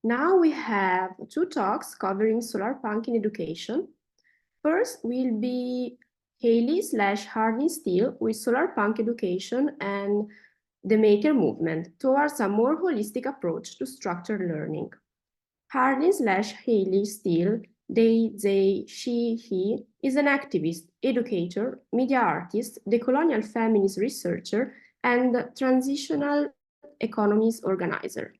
Now we have two talks covering Solarpunk in education. First will be Hayley/Harlin Steele with Solarpunk Education and the Maker Movement towards a more holistic approach to structured learning. Harlin/Hayley Steele, they, she, he, is an activist, educator, media artist, decolonial feminist researcher, and transitional economies organizer.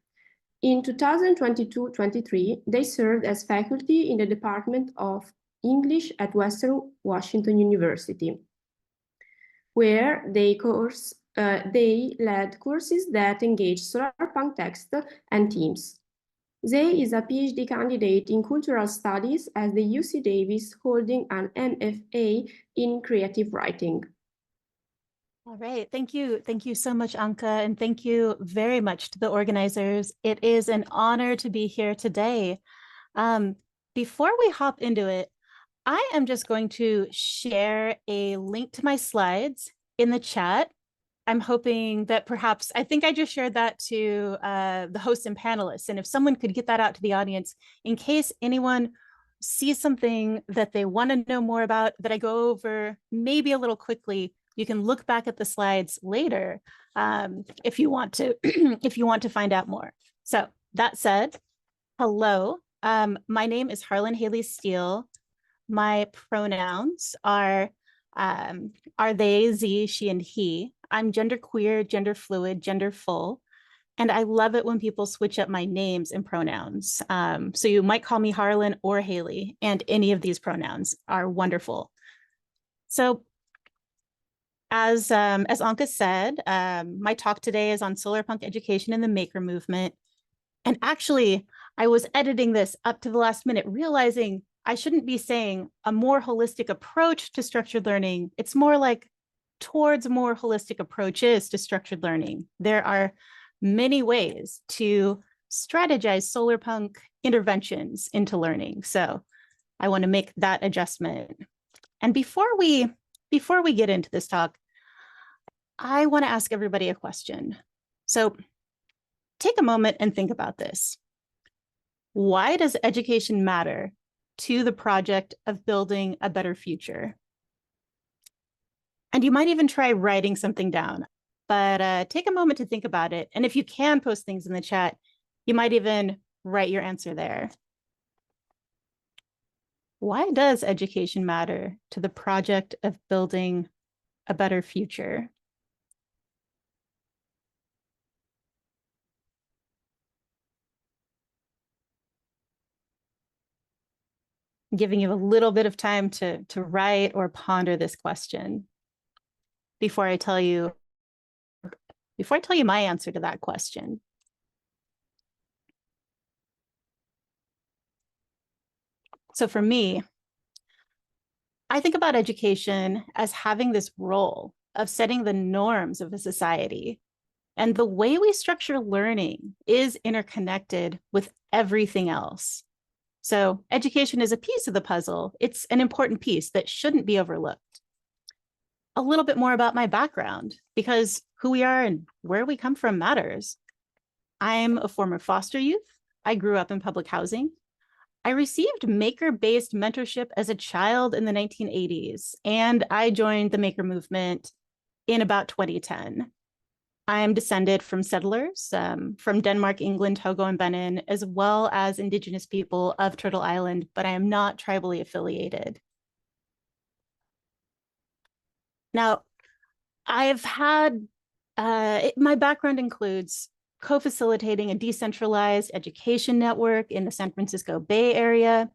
In 2022-23, they served as faculty in the Department of English at Western Washington University, where they led courses that engage Solarpunk text and themes. Zay is a PhD candidate in cultural studies at the UC Davis, holding an MFA in creative writing. All right, thank you. Thank you so much, Anka, and thank you very much to the organizers. It is an honor to be here today. Before we hop into it, I am just going to share a link to my slides in the chat. I'm hoping that perhaps, I think I just shared that to the hosts and panelists. And if someone could get that out to the audience, in case anyone sees something that they want to know more about that I go over maybe a little quickly, you can look back at the slides later if you want to if you want to find out more. So that said, hello, my name is Harlin Hayley Steele. My pronouns are they, ze, she, and he. I'm genderqueer, gender fluid, gender full. And I love it when people switch up my names and pronouns. So you might call me Harlin or Hayley, and any of these pronouns are wonderful. So as Anka said, my talk today is on Solarpunk education and the maker movement. And actually, I was editing this up to the last minute, realizing I shouldn't be saying a more holistic approach to structured learning. It's more like towards more holistic approaches to structured learning. There are many ways to strategize Solarpunk interventions into learning. So I want to make that adjustment. And before we get into this talk, I want to ask everybody a question. So take a moment and think about this. Why does education matter to the project of building a better future? And you might even try writing something down, but take a moment to think about it. And if you can post things in the chat, you might even write your answer there. Why does education matter to the project of building a better future? Giving you a little bit of time to write or ponder this question before I tell you my answer to that question. So for me, I think about education as having this role of setting the norms of a society. And the way we structure learning is interconnected with everything else. So education is a piece of the puzzle. It's an important piece that shouldn't be overlooked. A little bit more about my background, because who we are and where we come from matters. I'm a former foster youth. I grew up in public housing. I received maker-based mentorship as a child in the 1980s, and I joined the maker movement in about 2010. I'm descended from settlers from Denmark, England, Togo, and Benin, as well as Indigenous people of Turtle Island, but I am not tribally affiliated. Now, I've had, my background includes co-facilitating a decentralized education network in the San Francisco Bay Area.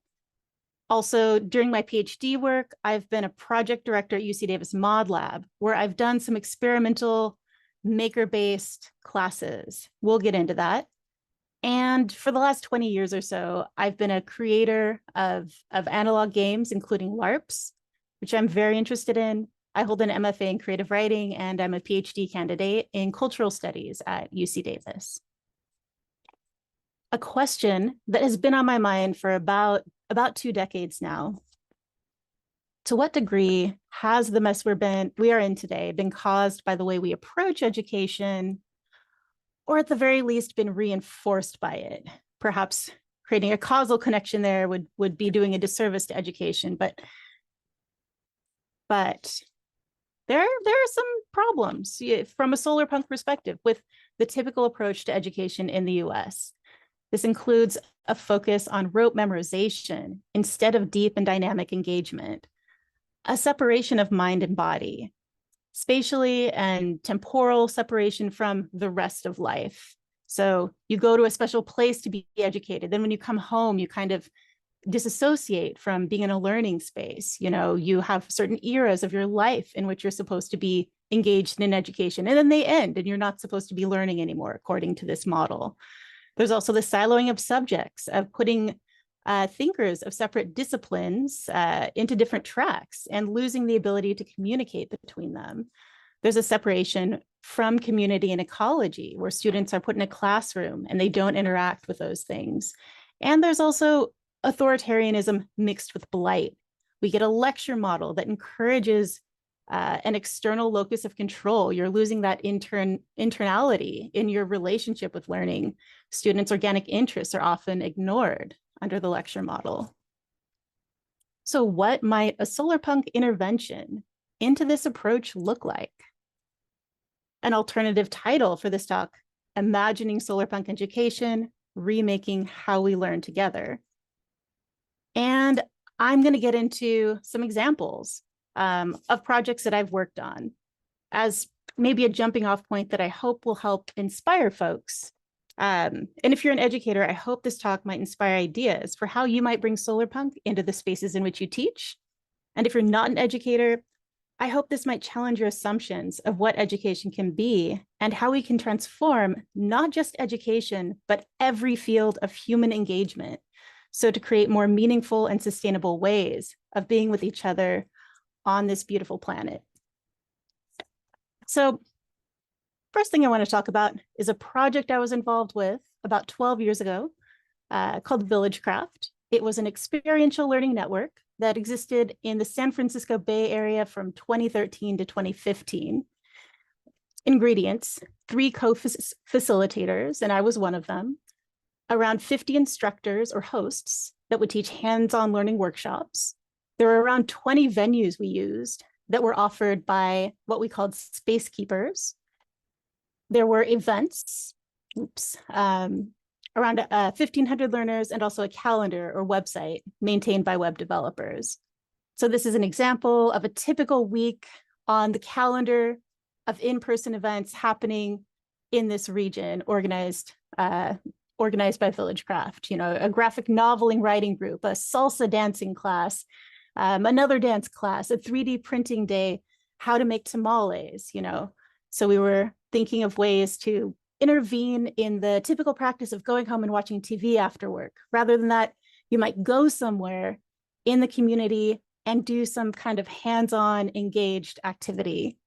Also, during my PhD work, I've been a project director at UC Davis Mod Lab, where I've done some experimental maker-based classes. We'll get into that. And for the last 20 years or so, I've been a creator of analog games, including LARPs, which I'm very interested in. I hold an MFA in creative writing, and I'm a PhD candidate in cultural studies at UC Davis. A question that has been on my mind for about 2 decades now. To what degree has the mess we are in today been caused by the way we approach education, or at the very least been reinforced by it? perhaps creating a causal connection there would be doing a disservice to education, but there are some problems from a Solarpunk perspective with the typical approach to education in the US. This includes a focus on rote memorization instead of deep and dynamic engagement, a separation of mind and body, spatially and temporal separation from the rest of life. So you go to a special place to be educated. Then when you come home, you kind of disassociate from being in a learning space. You know, you have certain eras of your life in which you're supposed to be engaged in education, and then they end and you're not supposed to be learning anymore, according to this model. There's also the siloing of subjects, of putting thinkers of separate disciplines into different tracks and losing the ability to communicate between them. There's a separation from community and ecology, where students are put in a classroom and they don't interact with those things. And there's also authoritarianism mixed with blight. We get a lecture model that encourages an external locus of control. You're losing that internality in your relationship with learning. Students' organic interests are often ignored under the lecture model. So what might a Solarpunk intervention into this approach look like? An alternative title for this talk: Imagining Solarpunk Education, Remaking How We Learn Together. And I'm going to get into some examples of projects that I've worked on as maybe a jumping off point that I hope will help inspire folks. And if you're an educator, I hope this talk might inspire ideas for how you might bring Solarpunk into the spaces in which you teach. And if you're not an educator, I hope this might challenge your assumptions of what education can be and how we can transform not just education, but every field of human engagement. So to create more meaningful and sustainable ways of being with each other on this beautiful planet. So first thing I want to talk about is a project I was involved with about 12 years ago called Villagecraft. It was an experiential learning network that existed in the San Francisco Bay Area from 2013 to 2015. Ingredients: 3 co-facilitators, and I was one of them, around 50 instructors or hosts that would teach hands-on learning workshops. There were around 20 venues we used that were offered by what we called space keepers. There were events, around 1,500 learners, and also a calendar or website maintained by web developers. So this is an example of a typical week on the calendar of in-person events happening in this region, organized by Villagecraft. You know, a graphic noveling writing group, a salsa dancing class, another dance class, a 3D printing day, how to make tamales, you know. So we were thinking of ways to intervene in the typical practice of going home and watching TV after work. Rather than that, you might go somewhere in the community and do some kind of hands-on engaged activity.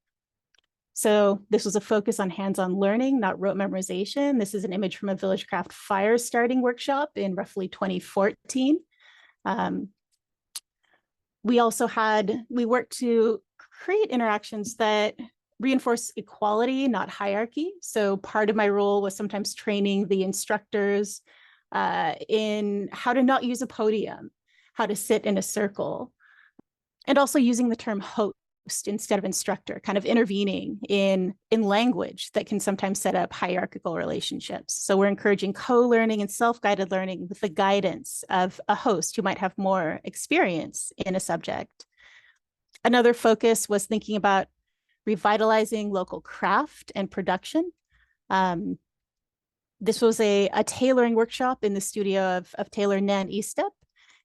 So this was a focus on hands-on learning, not rote memorization. This is an image from a Villagecraft fire starting workshop in roughly 2014. We worked to create interactions that reinforce equality, not hierarchy. So part of my role was sometimes training the instructors in how to not use a podium, how to sit in a circle, and also using the term host instead of instructor, kind of intervening in language that can sometimes set up hierarchical relationships. So we're encouraging co-learning and self-guided learning with the guidance of a host who might have more experience in a subject. Another focus was thinking about revitalizing local craft and production. This was a tailoring workshop in the studio of tailor Nan Estep,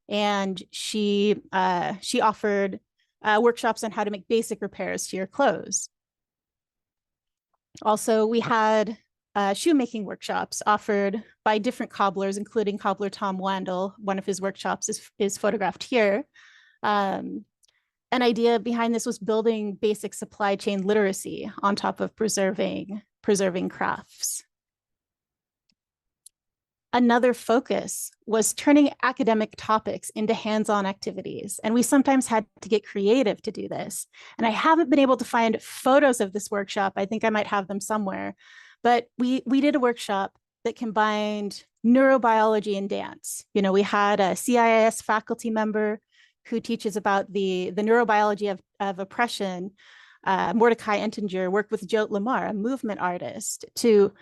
and she offered workshops on how to make basic repairs to your clothes. Also, we had shoemaking workshops offered by different cobblers, including cobbler Tom Wandel. One of his workshops is photographed here. An idea behind this was building basic supply chain literacy on top of preserving crafts. Another focus was turning academic topics into hands-on activities. And we sometimes had to get creative to do this. And I haven't been able to find photos of this workshop. I think I might have them somewhere. But we did a workshop that combined neurobiology and dance. You know, we had a CIIS faculty member who teaches about the neurobiology of oppression. Mordecai Entinger worked with Jote Lamar, a movement artist, to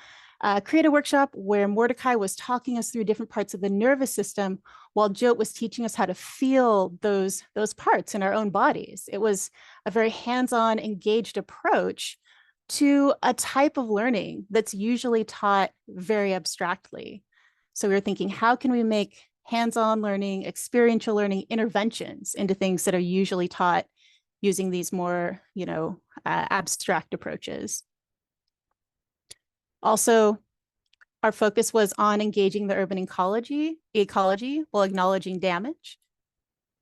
create a workshop where Mordecai was talking us through different parts of the nervous system while Jote was teaching us how to feel those parts in our own bodies. It was a very hands-on, engaged approach to a type of learning that's usually taught very abstractly. So we were thinking, how can we make hands-on learning, experiential learning interventions into things that are usually taught using these more, abstract approaches? Also, our focus was on engaging the urban ecology while acknowledging damage.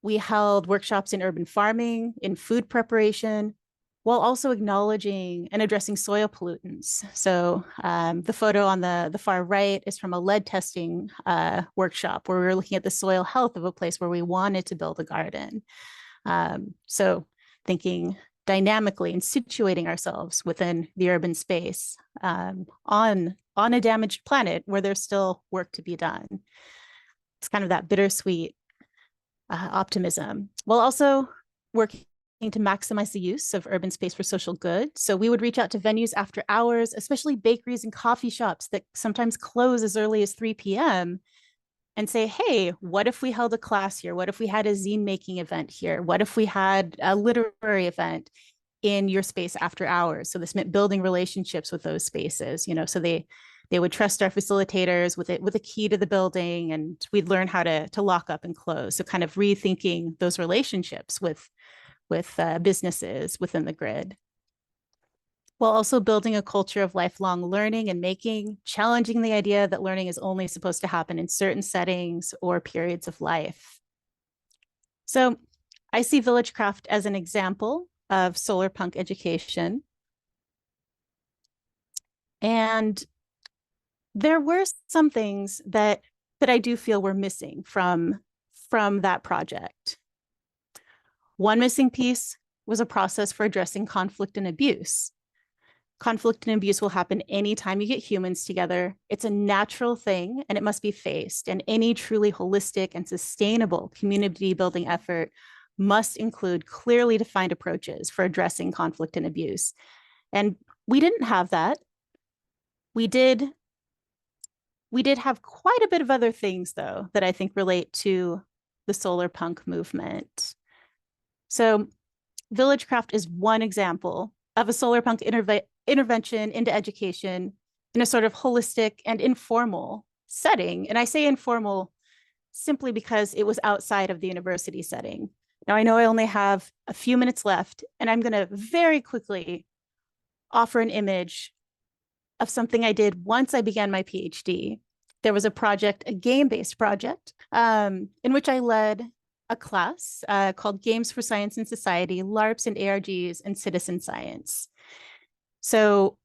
We held workshops in urban farming, in food preparation, while also acknowledging and addressing soil pollutants. So the photo on the far right is from a lead testing workshop where we were looking at the soil health of a place where we wanted to build a garden. So thinking dynamically and situating ourselves within the urban space on a damaged planet where there's still work to be done. It's kind of that bittersweet optimism, while also working to maximize the use of urban space for social good. So we would reach out to venues after hours, especially bakeries and coffee shops that sometimes close as early as 3 p.m. and say, hey, what if we held a class here? What if we had a zine making event here? What if we had a literary event in your space after hours? So this meant building relationships with those spaces, so they would trust our facilitators with a key to the building, and we'd learn how to lock up and close. So kind of rethinking those relationships with businesses within the grid, while also building a culture of lifelong learning and making, challenging the idea that learning is only supposed to happen in certain settings or periods of life. So I see Villagecraft as an example of Solarpunk education. And there were some things that I do feel were missing from that project. One missing piece was a process for addressing conflict and abuse. Conflict and abuse will happen anytime you get humans together. It's a natural thing and it must be faced. And any truly holistic and sustainable community building effort must include clearly defined approaches for addressing conflict and abuse. And we didn't have that. We did have quite a bit of other things, though, that I think relate to the Solarpunk movement. So Villagecraft is one example of a Solarpunk intervention into education in a sort of holistic and informal setting. And I say informal simply because it was outside of the university setting. Now, I know I only have a few minutes left, and I'm going to very quickly offer an image of something I did once I began my PhD. There was a project, a game-based project, in which I led a class called Games for Science and Society, LARPs and ARGs, and Citizen Science. So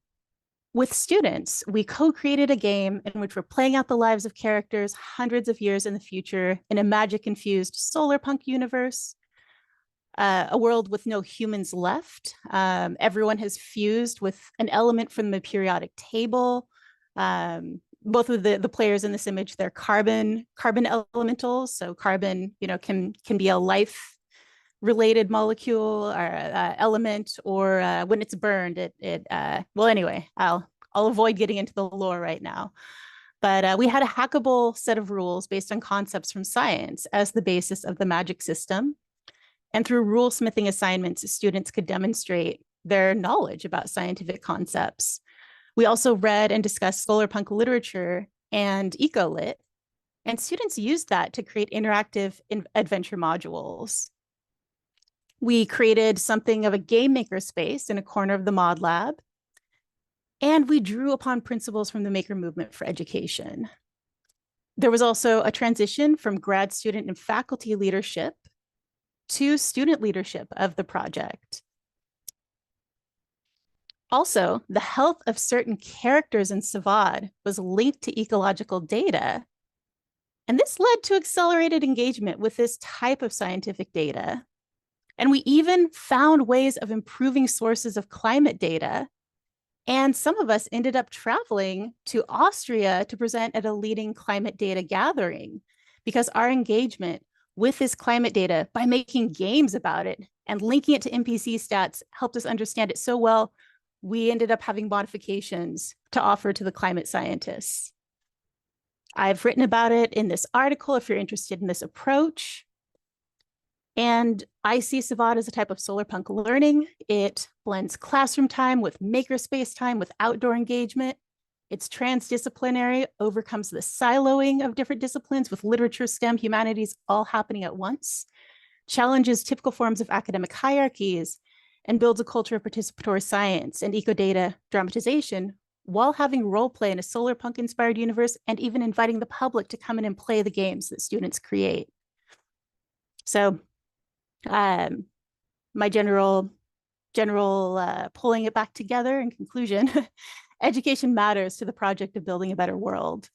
with students, we co-created a game in which we're playing out the lives of characters hundreds of years in the future in a magic-infused Solarpunk universe, a world with no humans left. Everyone has fused with an element from the periodic table. Both of the players in this image, they're carbon elementals. So carbon, can be a life-related molecule or element, or when it's burned, well, anyway, I'll avoid getting into the lore right now. But we had a hackable set of rules based on concepts from science as the basis of the magic system. And through rule smithing assignments, students could demonstrate their knowledge about scientific concepts. We also read and discussed Solarpunk literature and ecolit, and students used that to create interactive adventure modules. We created something of a game maker space in a corner of the mod lab, and we drew upon principles from the maker movement for education. There was also a transition from grad student and faculty leadership to student leadership of the project. Also, the health of certain characters in Savad was linked to ecological data. And this led to accelerated engagement with this type of scientific data. And we even found ways of improving sources of climate data And some of us ended up traveling to Austria to present at a leading climate data gathering because our engagement with this climate data by making games about it and linking it to NPC stats helped us understand it so well, we ended up having modifications to offer to the climate scientists. I've written about it in this article if you're interested in this approach. And I see Savad as a type of solarpunk learning. It blends classroom time with makerspace time with outdoor engagement. It's transdisciplinary, overcomes the siloing of different disciplines with literature, STEM, humanities all happening at once, challenges typical forms of academic hierarchies, and builds a culture of participatory science and eco-data dramatization while having role play in a solarpunk-inspired universe and even inviting the public to come in and play the games that students create. So my general pulling it back together in conclusion, education matters to the project of building a better world.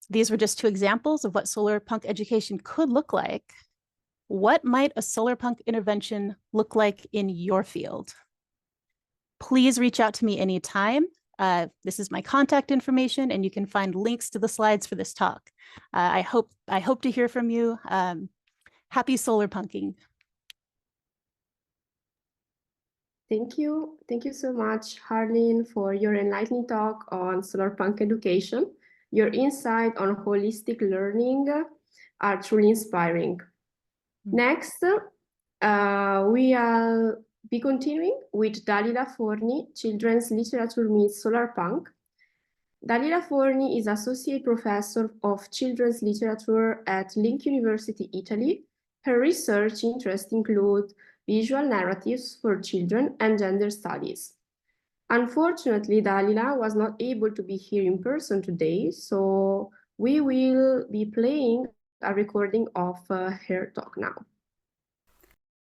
These were just two examples of what solarpunk education could look like. What might a solarpunk intervention look like in your field? Please reach out to me anytime. This is my contact information, and you can find links to the slides for this talk. I hope to hear from you. Happy solarpunking. Thank you. Thank you so much, Harlin, for your enlightening talk on Solarpunk education. Your insight on holistic learning are truly inspiring. Next, we'll be continuing with Dalila Forni, Children's Literature Meets Solarpunk. Dalila Forni is Associate Professor of Children's Literature at Link University, Italy. Her research interests include visual narratives for children and gender studies. Unfortunately, Dalila was not able to be here in person today, so we will be playing a recording of her talk now.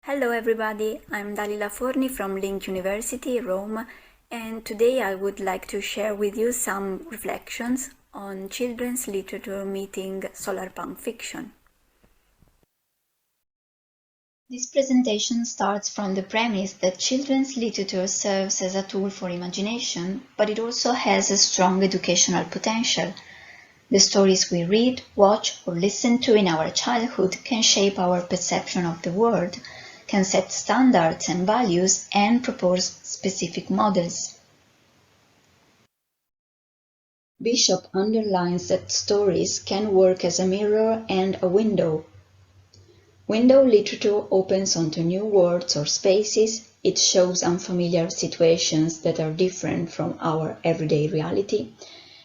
Hello everybody, I'm Dalila Forni from Link University, Rome, and today I would like to share with you some reflections on children's literature meeting solarpunk fiction. This presentation starts from the premise that children's literature serves as a tool for imagination, but it also has a strong educational potential. The stories we read, watch, or listen to in our childhood can shape our perception of the world, can set standards and values, and propose specific models. Bishop underlines that stories can work as a mirror and a window. Window literature opens onto new worlds or spaces. It shows unfamiliar situations that are different from our everyday reality.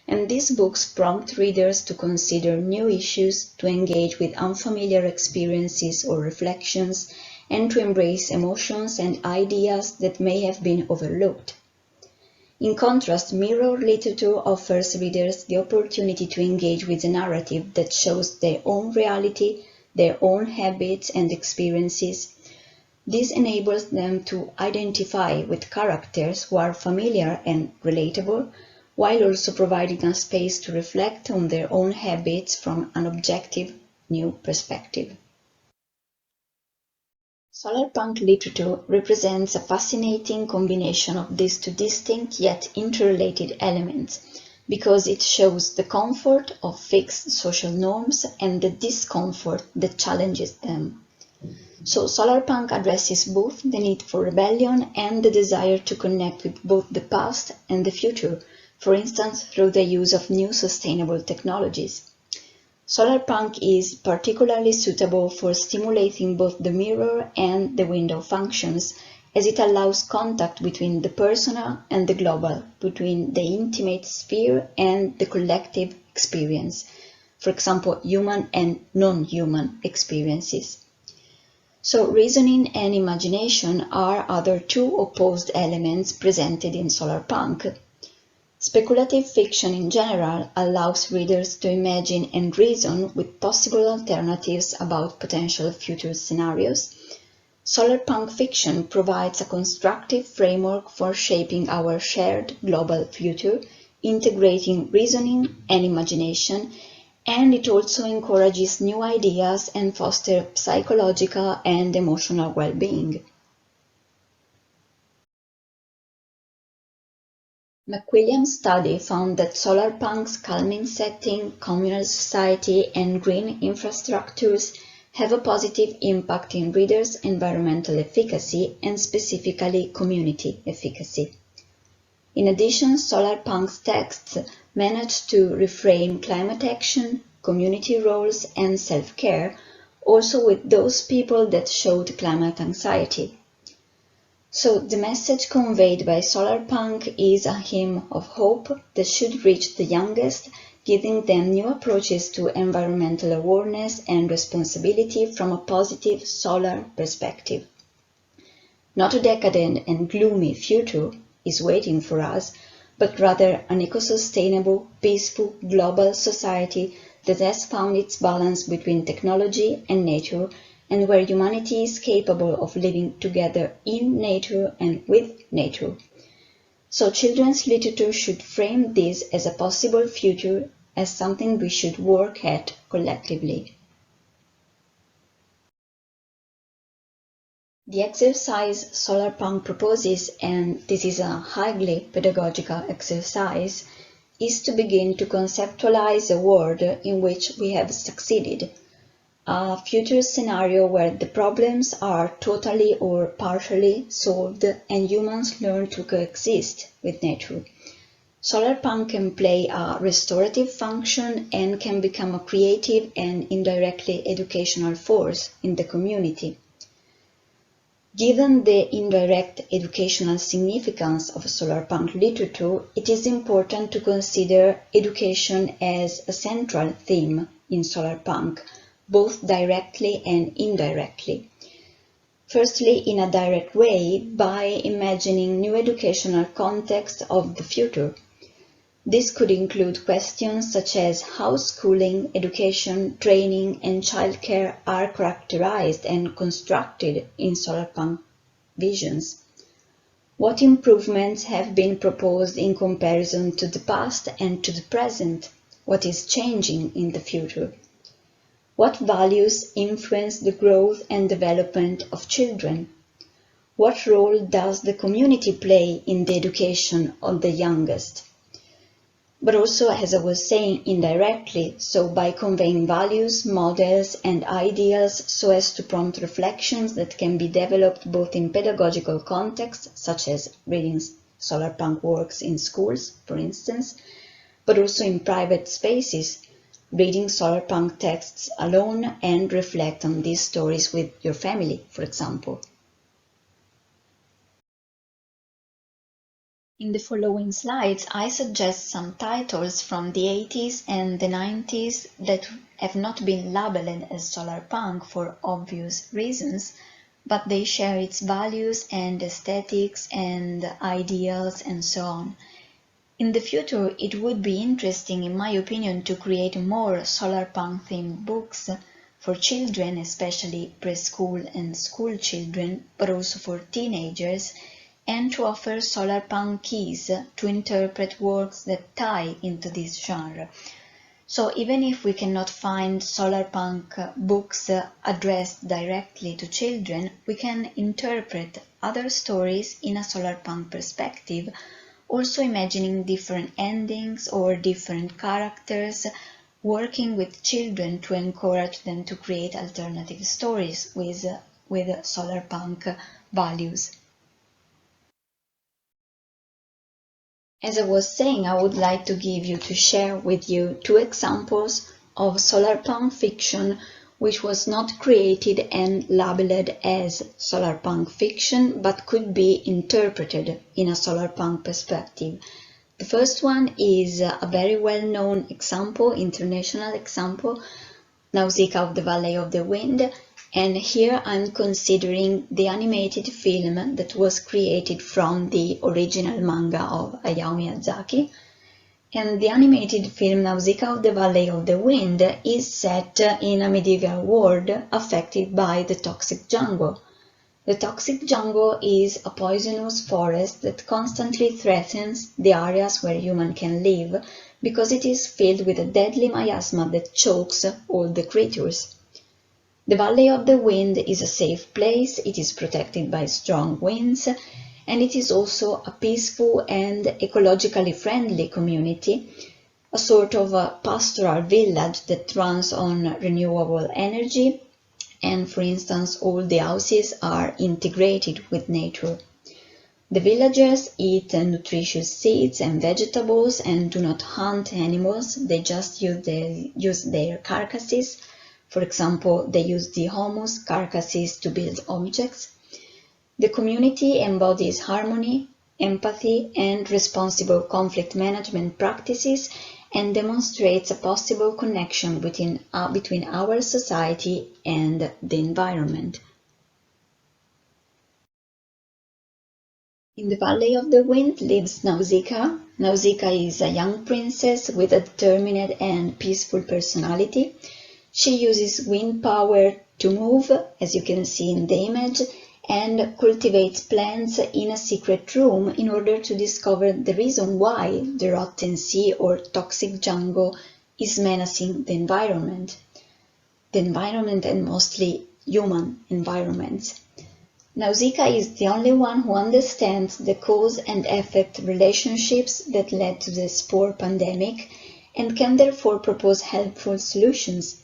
And these books prompt readers to consider new issues, to engage with unfamiliar experiences or reflections, and to embrace emotions and ideas that may have been overlooked. In contrast, mirror literature offers readers the opportunity to engage with a narrative that shows their own reality, their own habits and experiences. This enables them to identify with characters who are familiar and relatable, while also providing a space to reflect on their own habits from an objective, new perspective. Solarpunk literature represents a fascinating combination of these two distinct yet interrelated elements, because it shows the comfort of fixed social norms and the discomfort that challenges them. So Solarpunk addresses both the need for rebellion and the desire to connect with both the past and the future, for instance through the use of new sustainable technologies. Solarpunk is particularly suitable for stimulating both the mirror and the window functions, as it allows contact between the personal and the global, between the intimate sphere and the collective experience, for example, human and non-human experiences. So reasoning and imagination are other two opposed elements presented in Solarpunk. Speculative fiction in general allows readers to imagine and reason with possible alternatives about potential future scenarios. Solarpunk fiction provides a constructive framework for shaping our shared global future, integrating reasoning and imagination, and it also encourages new ideas and fosters psychological and emotional well-being. McWilliams' study found that Solarpunk's calming setting, communal society, and green infrastructures have a positive impact in readers' environmental efficacy and specifically community efficacy. In addition, Solarpunk's texts managed to reframe climate action, community roles, and self-care, also with those people that showed climate anxiety. So the message conveyed by Solarpunk is a hymn of hope that should reach the youngest, giving them new approaches to environmental awareness and responsibility from a positive solar perspective. Not a decadent and gloomy future is waiting for us, but rather an eco-sustainable, peaceful, global society that has found its balance between technology and nature, and where humanity is capable of living together in nature and with nature. So children's literature should frame this as a possible future, as something we should work at collectively. The exercise Solarpunk proposes, and this is a highly pedagogical exercise, is to begin to conceptualize a world in which we have succeeded, a future scenario where the problems are totally or partially solved and humans learn to coexist with nature. Solarpunk can play a restorative function and can become a creative and indirectly educational force in the community. Given the indirect educational significance of Solarpunk literature, it is important to consider education as a central theme in Solarpunk, both directly and indirectly. Firstly, in a direct way, by imagining new educational contexts of the future. This could include questions such as how schooling, education, training, and childcare are characterized and constructed in Solarpunk visions. What improvements have been proposed in comparison to the past and to the present? What is changing in the future? What values influence the growth and development of children? What role does the community play in the education of the youngest? But also, as I was saying, indirectly, so by conveying values, models, and ideals so as to prompt reflections that can be developed both in pedagogical contexts, such as reading Solarpunk works in schools, for instance, but also in private spaces, reading Solarpunk texts alone and reflect on these stories with your family, for example. In the following slides, I suggest some titles from the 80s and the 90s that have not been labeled as Solarpunk for obvious reasons, but they share its values and aesthetics and ideals and so on. In the future, it would be interesting, in my opinion, to create more Solarpunk-themed books for children, especially preschool and school children, but also for teenagers, and to offer Solarpunk keys to interpret works that tie into this genre. So even if we cannot find Solarpunk books addressed directly to children, we can interpret other stories in a Solarpunk perspective, also imagining different endings or different characters, working with children to encourage them to create alternative stories with Solarpunk values. As I was saying, I would like to share with you two examples of Solarpunk fiction which was not created and labeled as Solarpunk fiction, but could be interpreted in a Solarpunk perspective. The first one is a very well-known example, international example, Nausicaa of the Valley of the Wind, and here I'm considering the animated film that was created from the original manga of Hayao Miyazaki. And the animated film Nausicaa of the Valley of the Wind is set in a medieval world affected by the toxic jungle. The toxic jungle is a poisonous forest that constantly threatens the areas where humans can live because it is filled with a deadly miasma that chokes all the creatures. The Valley of the Wind is a safe place, it is protected by strong winds, and it is also a peaceful and ecologically friendly community, a sort of a pastoral village that runs on renewable energy, and for instance all the houses are integrated with nature. The villagers eat nutritious seeds and vegetables and do not hunt animals, they just use their carcasses. For example, they use the humus carcasses to build objects. The community embodies harmony, empathy, and responsible conflict management practices and demonstrates a possible connection between our society and the environment. In the Valley of the Wind lives Nausicaa. Nausicaa is a young princess with a determined and peaceful personality. She uses wind power to move, as you can see in the image, and cultivates plants in a secret room in order to discover the reason why the rotten sea or toxic jungle is menacing the environment and mostly human environments. Nausicaa is the only one who understands the cause and effect relationships that led to the spore pandemic and can therefore propose helpful solutions.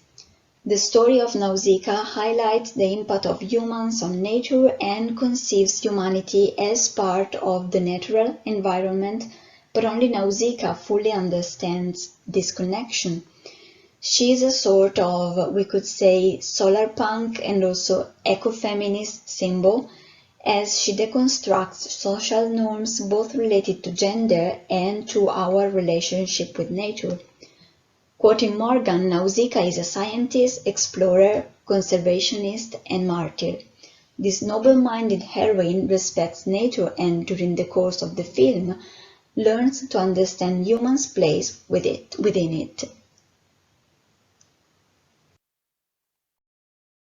The story of Nausicaa highlights the impact of humans on nature and conceives humanity as part of the natural environment, but only Nausicaa fully understands this connection. She is a sort of, we could say, solarpunk and also ecofeminist symbol, as she deconstructs social norms both related to gender and to our relationship with nature. Quoting Morgan, Nausicaa is a scientist, explorer, conservationist, and martyr. This noble-minded heroine respects nature and, during the course of the film, learns to understand humans' place within it.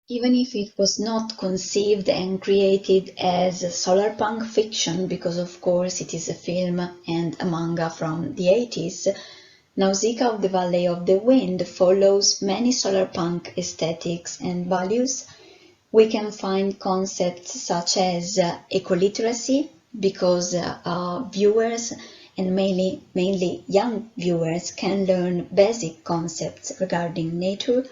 Even if it was not conceived and created as solarpunk fiction, because of course it is a film and a manga from the 80s, Nausicaa of the Valley of the Wind follows many solarpunk aesthetics and values. We can find concepts such as ecoliteracy, because viewers, and mainly young viewers, can learn basic concepts regarding nature,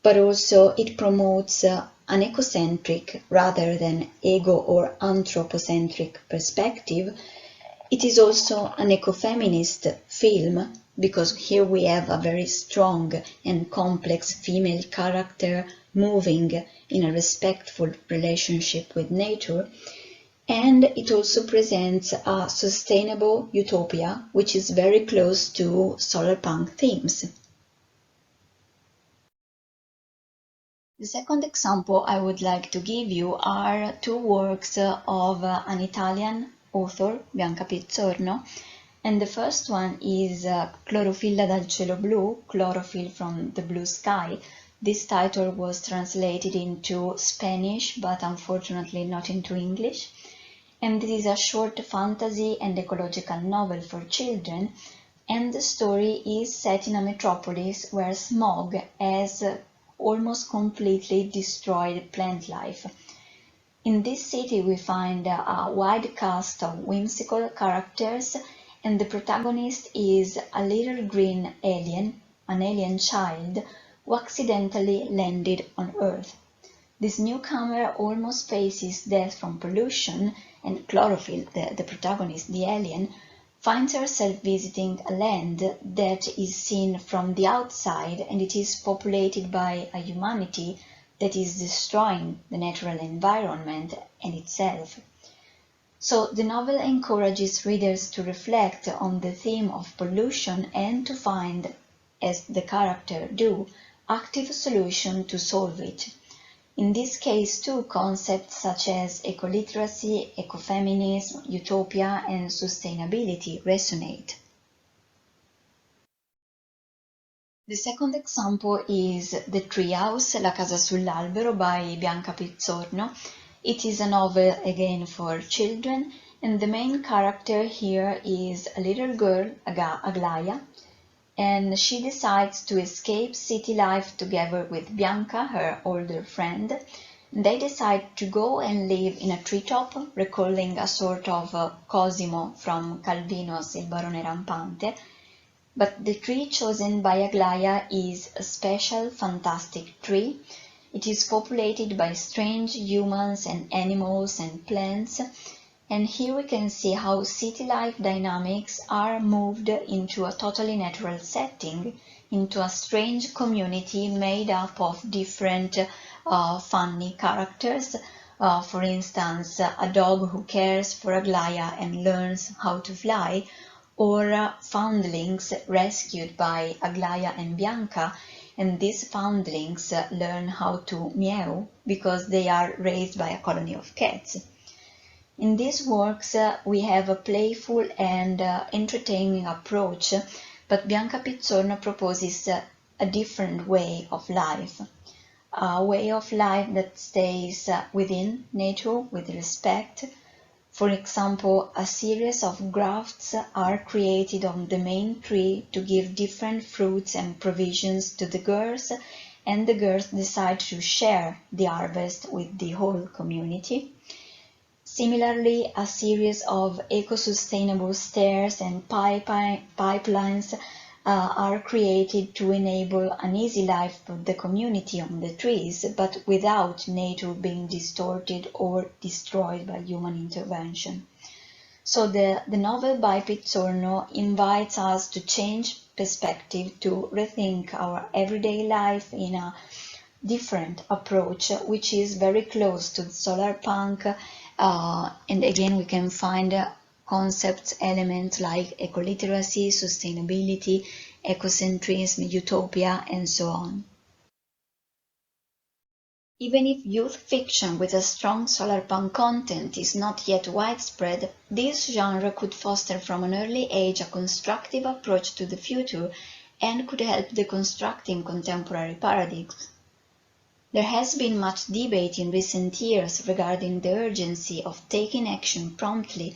but also it promotes an ecocentric rather than ego or anthropocentric perspective. It is also an ecofeminist film, because here we have a very strong and complex female character moving in a respectful relationship with nature, and it also presents a sustainable utopia, which is very close to solarpunk themes. The second example I would like to give you are two works of an Italian author, Bianca Pizzorno, and the first one is Clorofilla dal cielo blu, Chlorophyll from the blue sky. This title was translated into Spanish, but unfortunately not into English. And this is a short fantasy and ecological novel for children, and the story is set in a metropolis where smog has almost completely destroyed plant life. In this city we find a wide cast of whimsical characters, and the protagonist is a little green alien, an alien child, who accidentally landed on Earth. This newcomer almost faces death from pollution, and Chlorophyll, the protagonist, the alien, finds herself visiting a land that is seen from the outside, and it is populated by a humanity that is destroying the natural environment and itself. So the novel encourages readers to reflect on the theme of pollution and to find, as the character do, active solutions to solve it. In this case too, concepts such as ecoliteracy, ecofeminism, utopia and sustainability resonate. The second example is The Treehouse, La casa sull'albero by Bianca Pizzorno. It is a novel again for children, and the main character here is a little girl, Aglaia, and she decides to escape city life together with Bianca, her older friend, They decide to go and live in a treetop, recalling a sort of Cosimo from Calvino's Il Barone Rampante. But the tree chosen by Aglaia is a special, fantastic tree. It is populated by strange humans and animals and plants, and here we can see how city life dynamics are moved into a totally natural setting, into a strange community made up of different funny characters. For instance, a dog who cares for Aglaia and learns how to fly, or foundlings rescued by Aglaia and Bianca, and these foundlings learn how to meow because they are raised by a colony of cats. In these works we have a playful and entertaining approach, but Bianca Pizzorno proposes a different way of life, a way of life that stays within nature with respect. For example, a series of grafts are created on the main tree to give different fruits and provisions to the girls, and the girls decide to share the harvest with the whole community. Similarly, a series of eco-sustainable stairs and pipelines are created to enable an easy life for the community on the trees, but without nature being distorted or destroyed by human intervention. So the novel by Pizzorno invites us to change perspective, to rethink our everyday life in a different approach, which is very close to the Solarpunk, and again we can find concepts, elements like ecoliteracy, sustainability, ecocentrism, utopia, and so on. Even if youth fiction with a strong solarpunk content is not yet widespread, this genre could foster from an early age a constructive approach to the future and could help deconstructing contemporary paradigms. There has been much debate in recent years regarding the urgency of taking action promptly,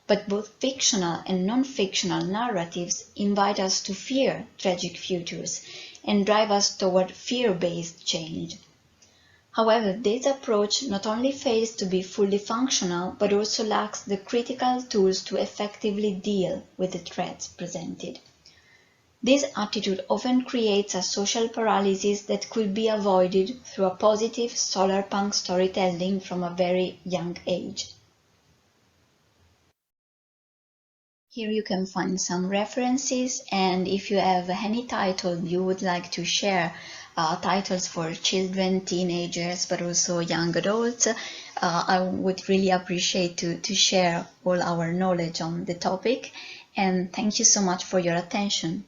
but both fictional and non-fictional narratives invite us to fear tragic futures and drive us toward fear-based change. However, this approach not only fails to be fully functional, but also lacks the critical tools to effectively deal with the threats presented. This attitude often creates a social paralysis that could be avoided through a positive solarpunk storytelling from a very young age. Here you can find some references, and if you have any title you would like to share, titles for children, teenagers, but also young adults, I would really appreciate to share all our knowledge on the topic, and thank you so much for your attention.